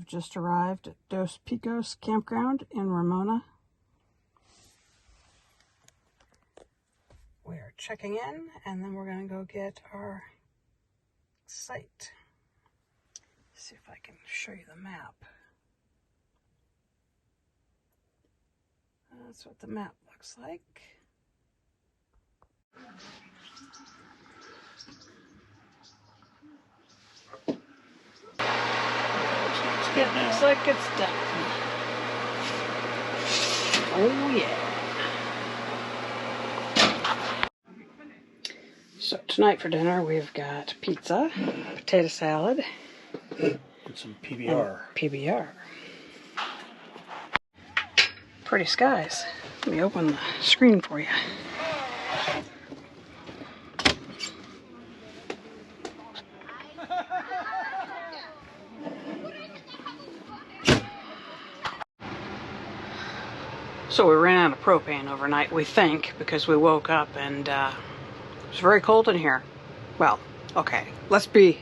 just arrived at Dos Picos Campground in Ramona. We're checking in, and then we're going to go get our site. See if I can show you the map. That's what the map looks like. It looks like it's done. Oh yeah. So tonight for dinner we've got pizza, potato salad, and some PBR. PBR. Pretty skies. Let me open the screen for you. So we ran out of propane overnight, we think, because we woke up and it was very cold in here. Well, okay, let's be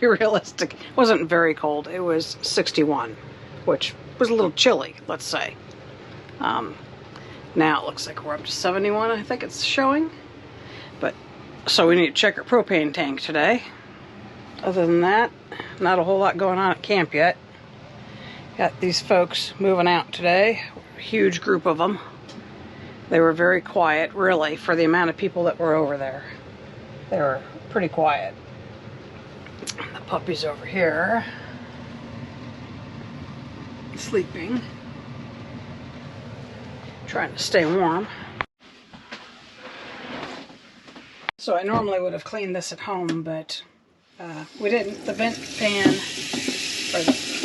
realistic. It wasn't very cold. It was 61, which was a little chilly, let's say. Now it looks like we're up to 71, I think it's showing. But so we need to check our propane tank today. Other than that, not a whole lot going on at camp yet. Got these folks moving out today, a huge group of them. They were very quiet, really, for the amount of people that were over there. They were pretty quiet. The puppy's over here, sleeping, trying to stay warm. So I normally would have cleaned this at home, but we didn't. The vent fan,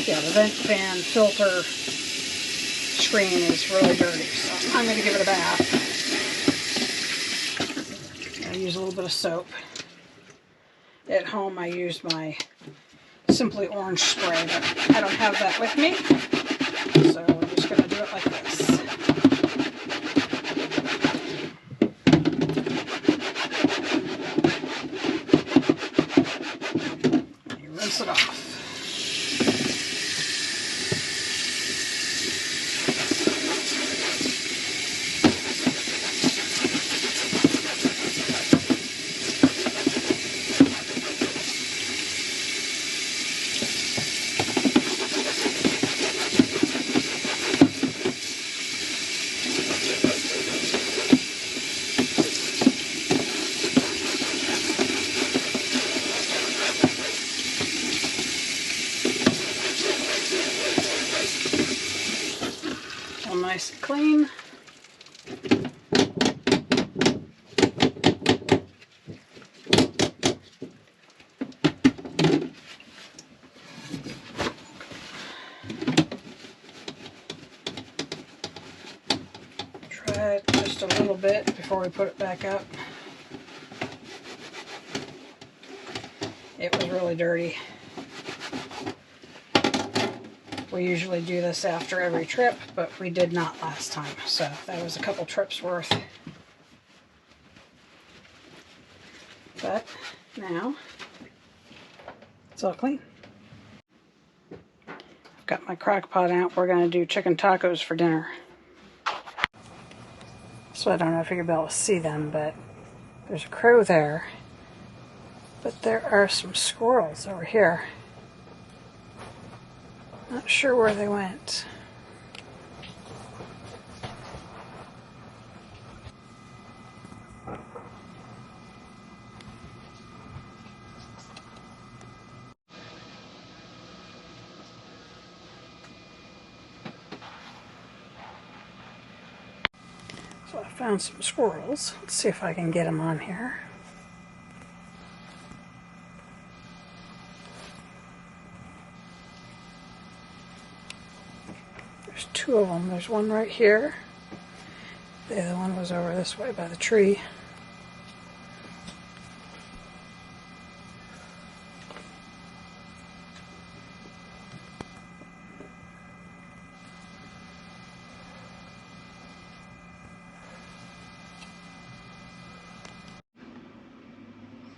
the vent fan filter screen is really dirty, so I'm going to give it a bath. I use a little bit of soap. At home I use my Simply Orange spray, but I don't have that with me, so we're just going to do it like this. You rinse it off. Nice and clean. Try it just a little bit before we put it back up. It was really dirty. We usually do this after every trip, but we did not last time, so that was a couple trips worth. But now it's all clean. I've got my crock pot out. We're going to do chicken tacos for dinner. So I don't know if you'll be able to see them, but there's a crow there. But there are some squirrels over here. Not sure where they went. So I found some squirrels. Let's see if I can get them on here. There's two of them. There's one right here. The other one was over this way by the tree.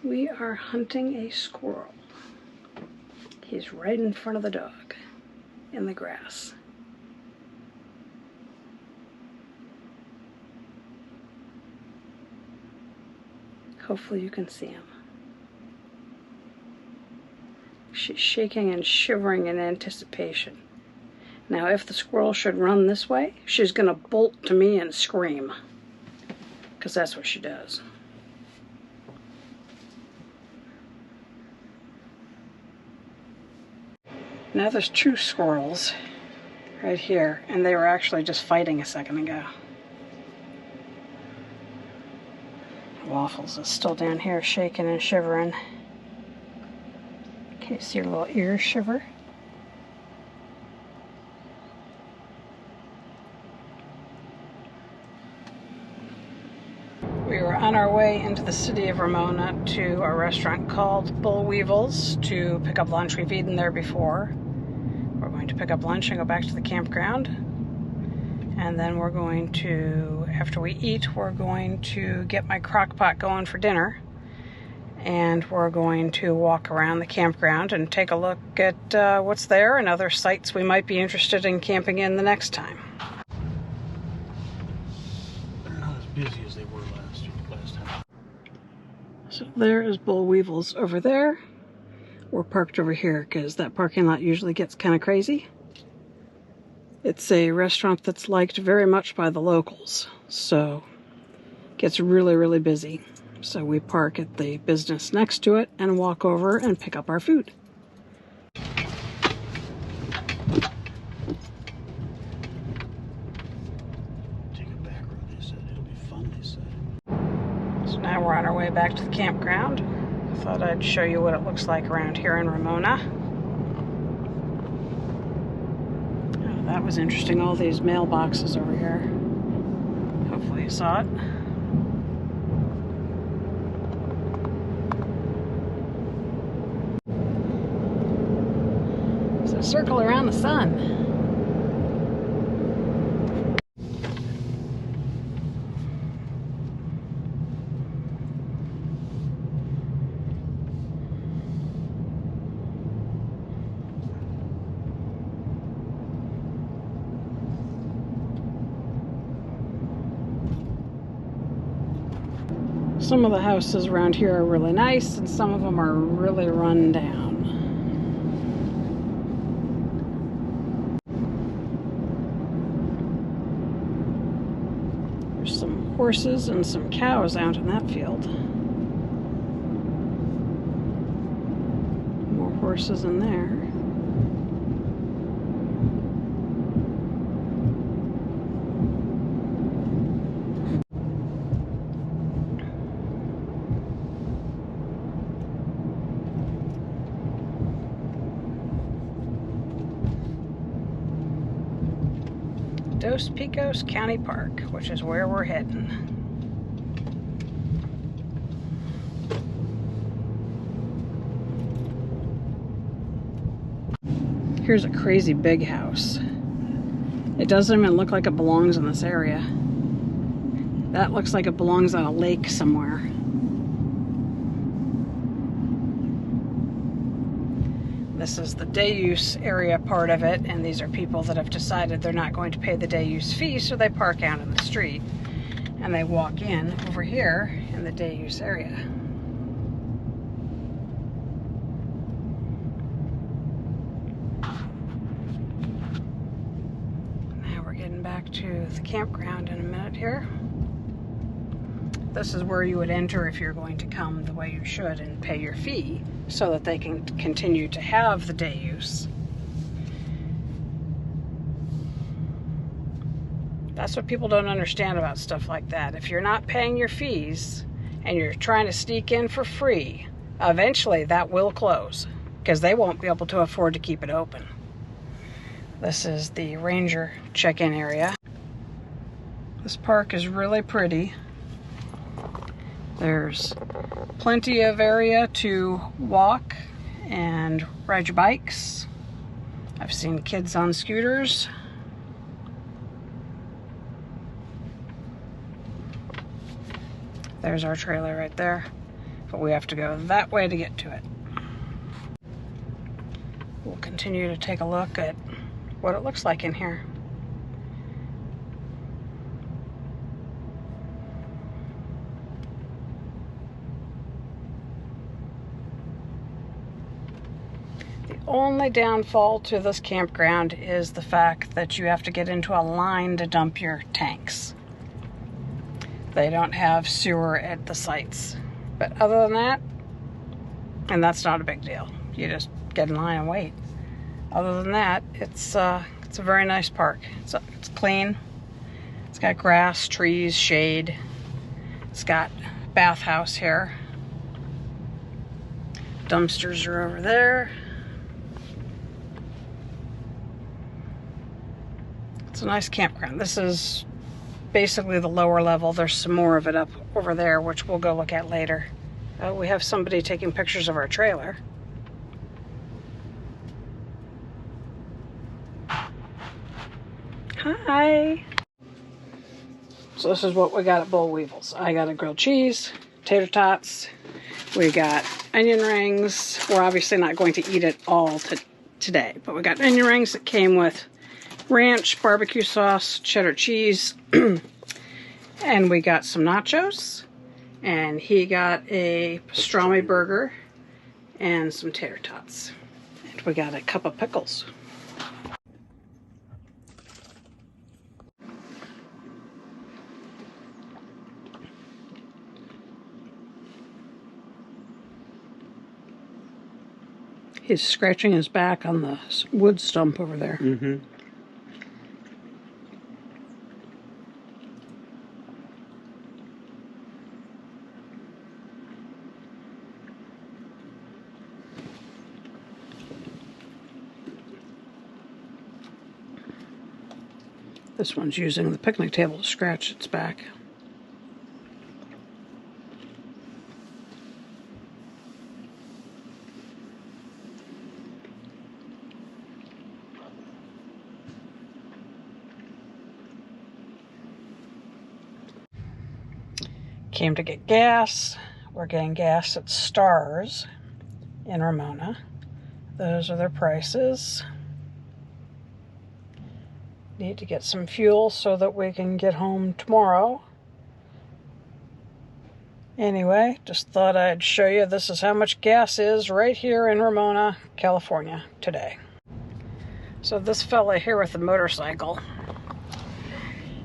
We are hunting a squirrel. He's right in front of the dog in the grass. Hopefully you can see him. She's shaking and shivering in anticipation. Now, if the squirrel should run this way, she's going to bolt to me and scream, because that's what she does. Now there's two squirrels right here, and they were actually just fighting a second ago. Waffles is still down here shaking and shivering. Can you see her little ears shiver? We were on our way into the city of Ramona to a restaurant called Waffles to pick up lunch. We've eaten there before. We're going to pick up lunch and go back to the campground. And then we're going to, after we eat, we're going to get my crock pot going for dinner. And we're going to walk around the campground and take a look at what's there and other sites we might be interested in camping in the next time. They're not as busy as they were last time. So there is Waffles over there. We're parked over here because that parking lot usually gets kind of crazy. It's a restaurant that's liked very much by the locals, so it gets really, really busy. So we park at the business next to it and walk over and pick up our food. Take a back road, they said. It'll be fun, they said. So now we're on our way back to the campground. I thought I'd show you what it looks like around here in Ramona. Oh, that was interesting, all these mailboxes over here. Hopefully you saw it. It's a circle around the sun. Some of the houses around here are really nice, and some of them are really run down. There's some horses and some cows out in that field. More horses in there. Picos County Park, which is where we're heading. Here's a crazy big house. It doesn't even look like it belongs in this area. That looks like it belongs on a lake somewhere. This is the day use area part of it, and these are people that have decided they're not going to pay the day use fee, so they park out in the street and they walk in over here in the day use area. Now we're getting back to the campground in a minute here. This is where you would enter if you're going to come the way you should and pay your fee so that they can continue to have the day use. That's what people don't understand about stuff like that. If you're not paying your fees and you're trying to sneak in for free, eventually that will close because they won't be able to afford to keep it open. This is the ranger check-in area. This park is really pretty. There's plenty of area to walk and ride your bikes. I've seen kids on scooters. There's our trailer right there, but we have to go that way to get to it. continue to take a look at what it looks like in here. The only downfall to this campground is the fact that you have to get into a line to dump your tanks. They don't have sewer at the sites. But other than that, and that's not a big deal. You just get in line and wait. Other than that, it's a very nice park. It's clean. It's got grass, trees, shade. It's got a bathhouse here. Dumpsters are over there. It's a nice campground. This is basically the lower level. There's some more of it up over there, which we'll go look at later. We have somebody taking pictures of our trailer. Hi. So this is what we got at Bull Weevils. I got a grilled cheese, tater tots. We got onion rings. We're obviously not going to eat it all today, but we got onion rings that came with ranch, barbecue sauce, cheddar cheese, and we got some nachos. And he got a pastrami burger and some tater tots. And we got a cup of pickles. He's scratching his back on the wood stump over there. Mm-hmm. This one's using the picnic table to scratch its back. Came to get gas. We're getting gas at Stars in Ramona. Those are their prices. Need to get some fuel so that we can get home tomorrow. Anyway, just thought I'd show you this is how much gas is right here in Ramona, California today. So this fella here with the motorcycle,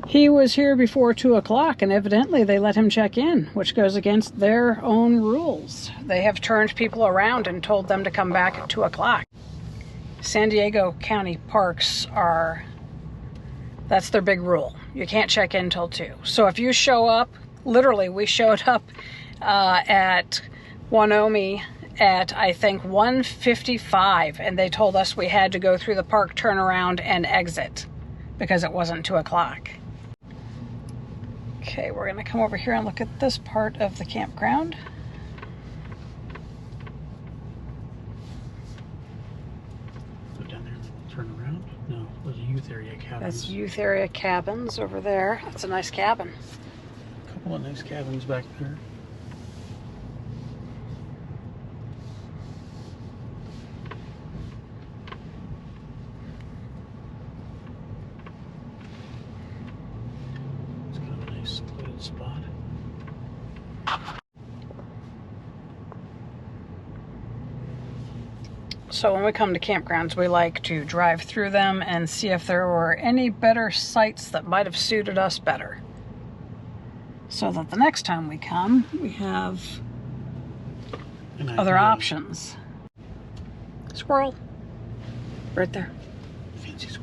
he was here before 2 o'clock and evidently they let him check in, which goes against their own rules. They have turned people around and told them to come back at 2 o'clock. San Diego County parks are... that's their big rule. You can't check in till 2. So if you show up, literally we showed up at Wanomi at I think 1:55 and they told us we had to go through the park, turn around and exit because it wasn't 2 o'clock. Okay, we're gonna come over here and look at this part of the campground. No, those are youth area cabins. That's youth area cabins over there. That's a nice cabin. A couple of nice cabins back there. It's kind of a nice secluded spot. So when we come to campgrounds, we like to drive through them and see if there were any better sites that might have suited us better. So that the next time we come, we have other options. Squirrel. Right there. Fancy squirrel.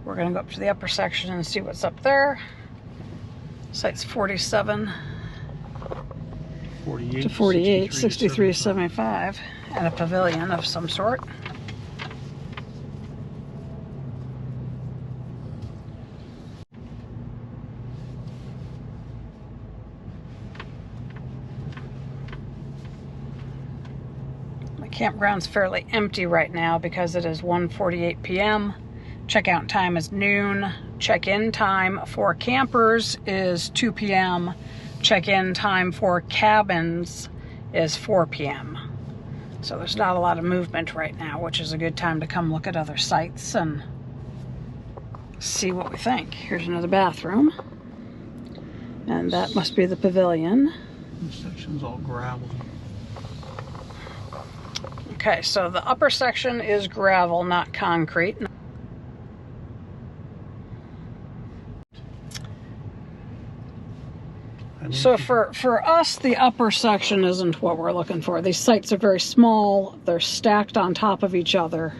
We're going to go up to the upper section and see what's up there. Site's 47 to 48, 63 to 75, and a pavilion of some sort. The campground's fairly empty right now because it is 1:48 p.m. Checkout time is noon. Check-in time for campers is 2 p.m. Check-in time for cabins is 4 p.m. So there's not a lot of movement right now, which is a good time to come look at other sites and see what we think. Here's another bathroom. And that must be the pavilion. This section's all gravel. Okay, so the upper section is gravel, not concrete. So for us, the upper section isn't what we're looking for. These sites are very small. They're stacked on top of each other.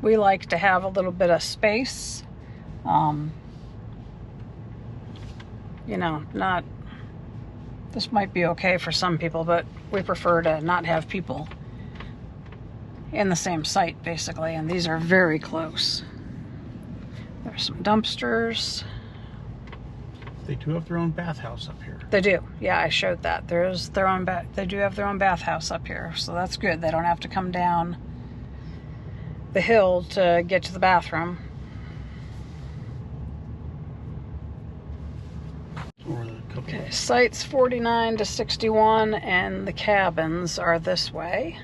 We like to have a little bit of space. You know, this might be okay for some people, but we prefer to not have people in the same site, basically, and these are very close. There's some dumpsters. They do have their own bathhouse up here. They do. Yeah, I showed that. There's their own they do have their own bathhouse up here, so that's good. They don't have to come down the hill to get to the bathroom. Okay, sites 49 to 61, and the cabins are this way.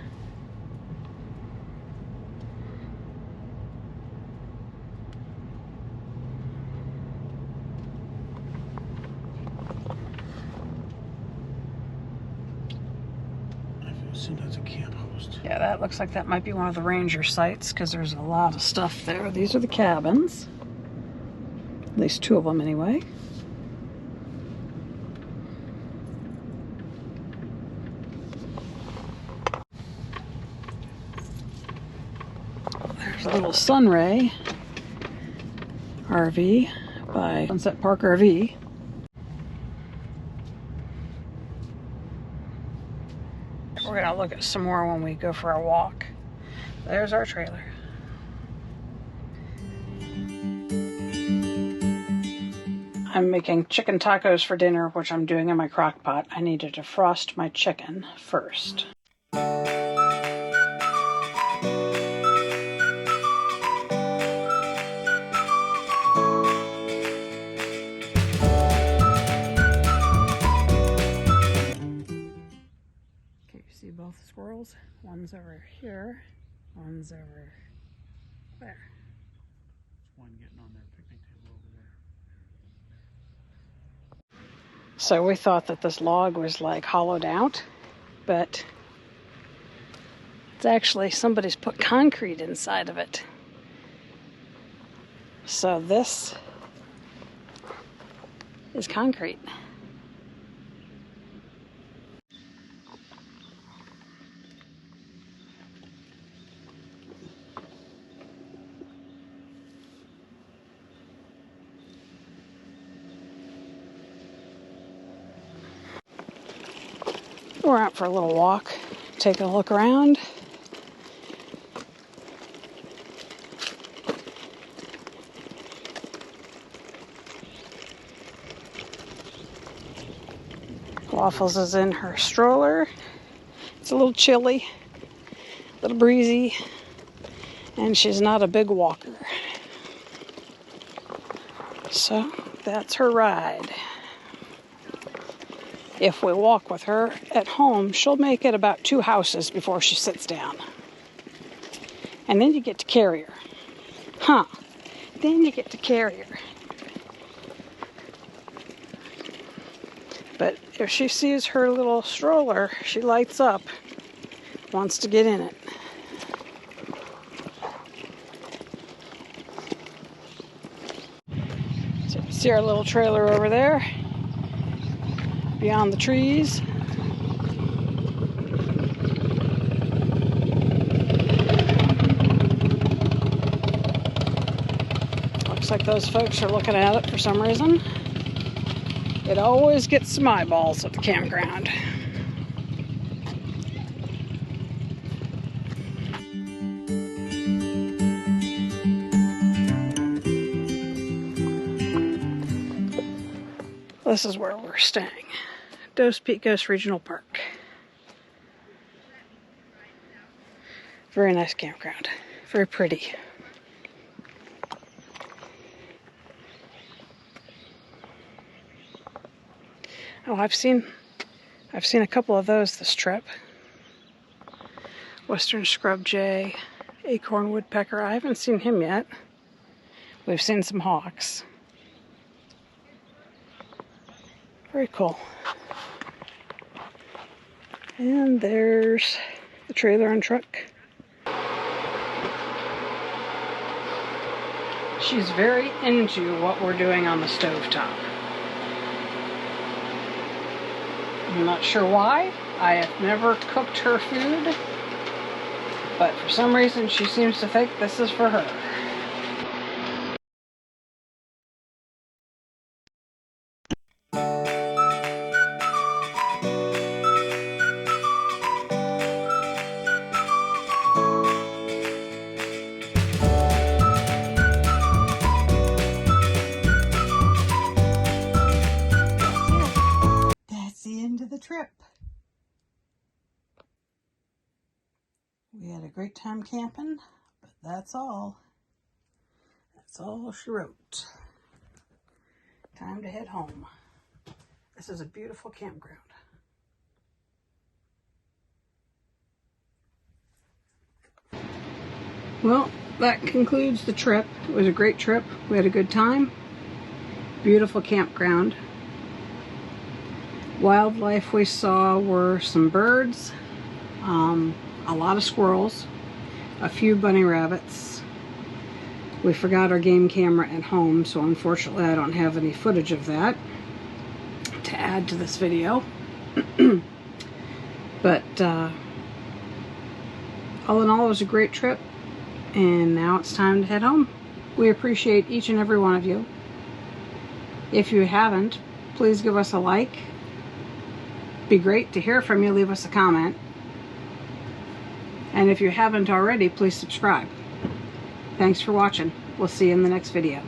That's a camp host. Yeah, that looks like that might be one of the ranger sites because there's a lot of stuff there. These are the cabins. At least two of them anyway. There's a little Sunray RV by Sunset Park RV. We're going to look at some more when we go for our walk. There's our trailer. I'm making chicken tacos for dinner, which I'm doing in my crock pot. I need to defrost my chicken first. See both squirrels? One's over here, one's over there. There's one getting on their picnic table over there. So we thought that this log was like hollowed out, but it's actually somebody's put concrete inside of it. So this is concrete. We're out for a little walk, taking a look around. Waffles is in her stroller. It's a little chilly, a little breezy, and she's not a big walker. So that's her ride. If we walk with her at home, she'll make it about 2 houses before she sits down. And then you get to carry her. Huh. Then you get to carry her. But if she sees her little stroller, she lights up, wants to get in it. So you see our little trailer over there, beyond the trees. Looks like those folks are looking at it for some reason. It always gets some eyeballs at the campground. This is where we're staying. Dos Picos Regional Park. Very nice campground. Very pretty. Oh, I've seen a couple of those this trip. Western scrub jay, acorn woodpecker. I haven't seen him yet. We've seen some hawks. Very cool. And there's the trailer and truck. She's very into what we're doing on the stovetop. I'm not sure why. I have never cooked her food, but for some reason she seems to think this is for her. The trip. We had a great time camping, but that's all. That's all she wrote. Time to head home. This is a beautiful campground. Well, that concludes the trip. It was a great trip. We had a good time. Beautiful campground. Wildlife we saw were some birds, a lot of squirrels, a few bunny rabbits. We forgot our game camera at home, so unfortunately I don't have any footage of that to add to this video. But all in all, it was a great trip, and now it's time to head home. We appreciate each and every one of you. If you haven't, please give us a like. Be great to hear from you. Leave us a comment. And if you haven't already, please subscribe. Thanks for watching. We'll see you in the next video.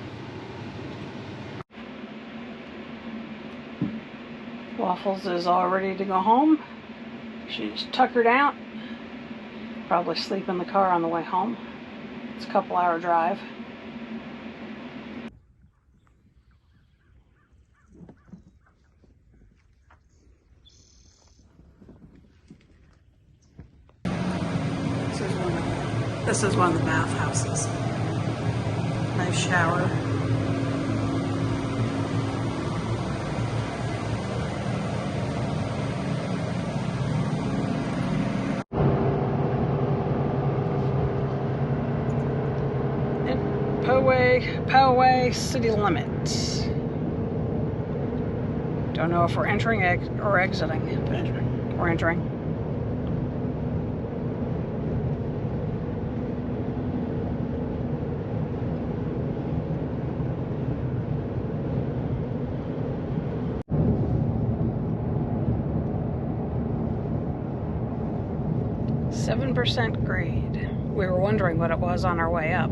Waffles is all ready to go home. She's tuckered out. Probably sleep in the car on the way home. It's a couple-hour drive. This is one of the bathhouses. Nice shower. Poway city limits. Don't know if we're entering or exiting. But we're entering. %% grade. We were wondering what it was on our way up.